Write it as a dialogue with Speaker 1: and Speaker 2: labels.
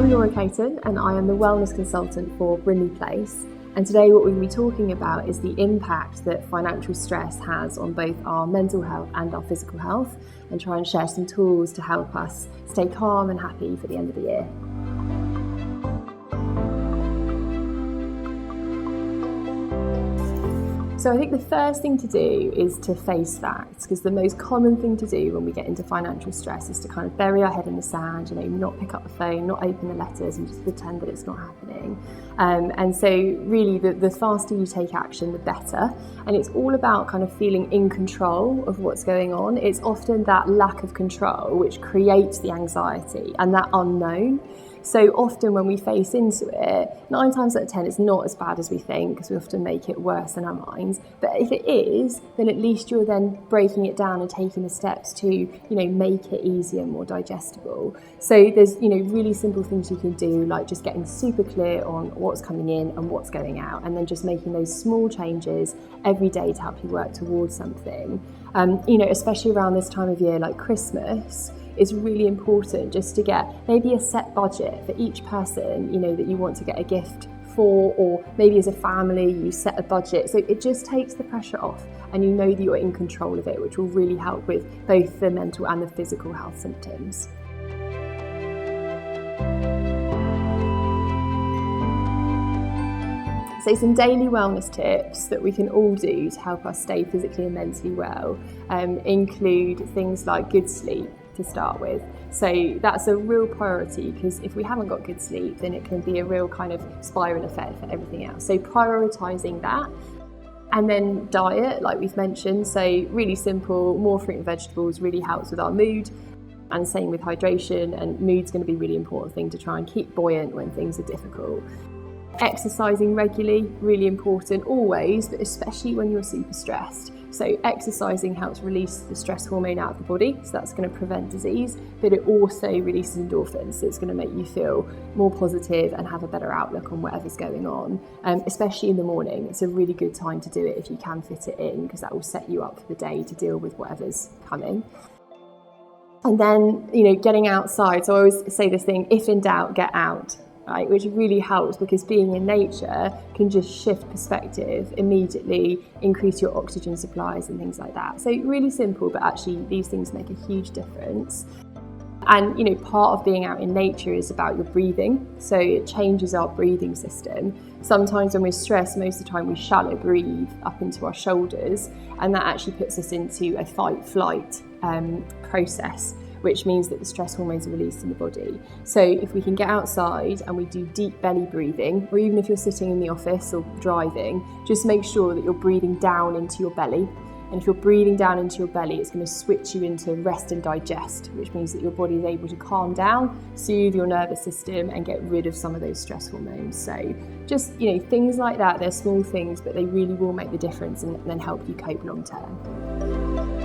Speaker 1: I'm Laura Caton and I am the Wellness Consultant for Brindley Place. And today what we'll be talking about is the impact that financial stress has on both our mental health and our physical health, and try and share some tools to help us stay calm and happy for the end of the year. So I think the first thing to do is to face facts, because the most common thing to do when we get into financial stress is to kind of bury our head in the sand, not pick up the phone, not open the letters and just pretend that it's not happening. And so really the faster you take action, the better. And it's all about kind of feeling in control of what's going on. It's often that lack of control which creates the anxiety and that unknown. So often when we face into it, 9 times out of 10, it's not as bad as we think, because we often make it worse in our minds. But if it is, then at least you're then breaking it down and taking the steps to, make it easier and more digestible. So there's, really simple things you can do, like just getting super clear on what's coming in and what's going out, and then just making those small changes every day to help you work towards something. Especially around this time of year, like Christmas, it's really important just to get maybe a set budget for each person, that you want to get a gift for, or maybe as a family you set a budget. So it just takes the pressure off and you know that you're in control of it, which will really help with both the mental and the physical health symptoms. So some daily wellness tips that we can all do to help us stay physically and mentally well include things like good sleep to start with. So that's a real priority, because if we haven't got good sleep, then it can be a real kind of spiral effect for everything else. So prioritising that. And then diet, like we've mentioned, so really simple, more fruit and vegetables really helps with our mood. And same with hydration, and mood's going to be a really important thing to try and keep buoyant when things are difficult. Exercising regularly, really important always, but especially when you're super stressed. So exercising helps release the stress hormone out of the body, so that's going to prevent disease, but it also releases endorphins, so it's going to make you feel more positive and have a better outlook on whatever's going on, especially in the morning. It's a really good time to do it if you can fit it in, because that will set you up for the day to deal with whatever's coming. And then, getting outside. So I always say this thing, if in doubt, get out. Right, which really helps, because being in nature can just shift perspective immediately, increase your oxygen supplies and things like that. So really simple, but actually these things make a huge difference. And part of being out in nature is about your breathing, so it changes our breathing system. Sometimes when we're stressed, most of the time we shallow breathe up into our shoulders, and that actually puts us into a fight-flight process, which means that the stress hormones are released in the body. So if we can get outside and we do deep belly breathing, or even if you're sitting in the office or driving, just make sure that you're breathing down into your belly. And if you're breathing down into your belly, it's going to switch you into rest and digest, which means that your body is able to calm down, soothe your nervous system and get rid of some of those stress hormones. So just, things like that, they're small things, but they really will make the difference and then help you cope long term.